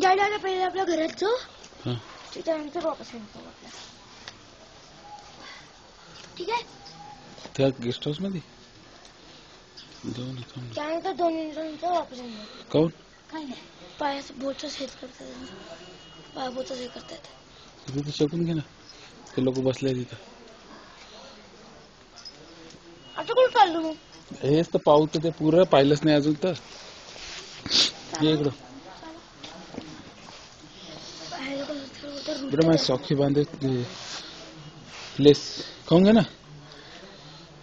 जायला पहिले आपल्या घरात जाऊ, त्याच्यानंतर वापस येतो आपल्या. ठीक आहे. त्या गेस्ट हाऊस मध्ये त्यानंतर 2 मिनिटांनंतर वापस येतो. काऊन? काय नाही, पायाचं बोचच हेच करतात, पाया बोचच हे करतात. तिथे शकून घे ना, ते लोक बसले तिथं. आता कुठं चाललो मग? हेच तर पाहू तर ते पुरं पाहिलंच नाही अजून तर. ये इकडं. इकडं माझी सॉक्सी बांधे, लेस खाऊन घे ना.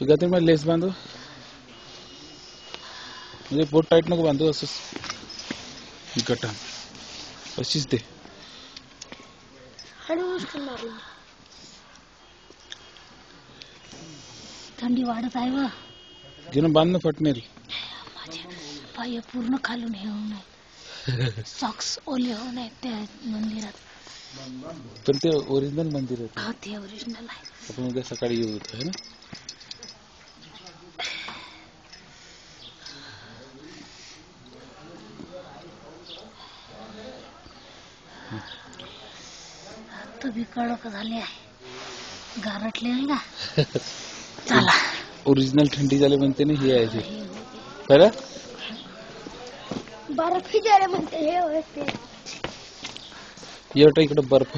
गाते मला लेस बांधू, म्हणजे बोट टाईट नको बांधू, असंच गटान अशीच दे. थंडी वाढत आहे व. घेऊन बांध ना फटनेरी. पाय पूर्ण खालून हे होऊ नये, सॉक्स ओले होऊ नये त्या मंदिरात. पण ते ओरिजिनल मंदिर आहे. हा, ते ओरिजिनल आहे. आपण उद्या सकाळी येऊ होतं है ना. तुम्ही कडक झाले आहे, गारटले आहे का. चला, ओरिजिनल थंडी झाली म्हणते ना, ही आहे खरं. बर्फ झाले म्हणते हे होते. एवढा इकडं बर्फ.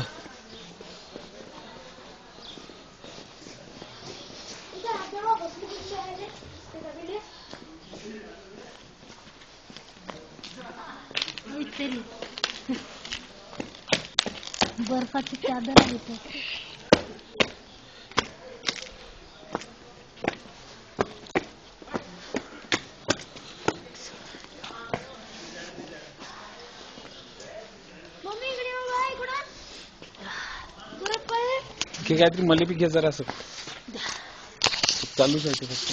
बर्फाची चादर आहे ते. काहीतरी मला बी घे जरा, असं चालूच आहे ते फक्त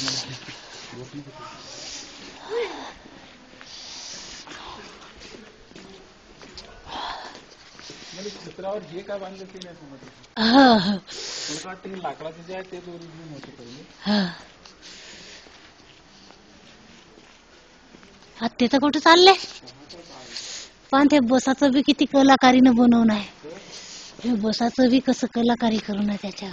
मला चित्रावर हे काय बांधलं ते नाही समजलं. मला वाटतं हे लाकडाचं जे आहे तेच ओरिजिनल होतं पहिले. ते तर कुठे चालले, पण ते बसाचं बी किती कलाकारीनं बनवून आहे. हे बसाचं बी कसं कलाकारी करून आहे त्याच्या.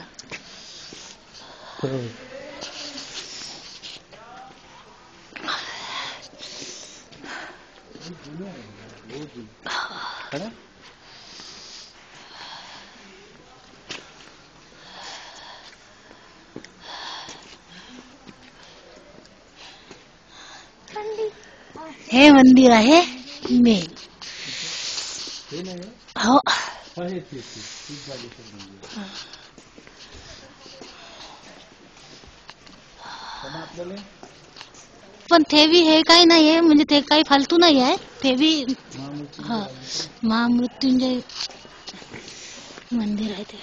हे मंदिर आहे मेन. हो, पण ते बी हे काही नाही आहे, म्हणजे ते काही फालतू नाही आहे. ते बी महामृत्युंजय मंदिर आहे ते.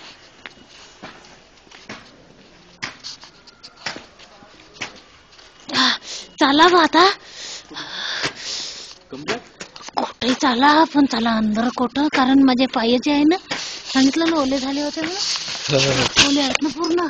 चला बा आता, कुठे चला, पण चला अंदर कुठं, कारण माझे पाय जे आहे ना, सांगितलं ना ओले झाले होते म्हणून, ओले आहेत ना पूर्ण.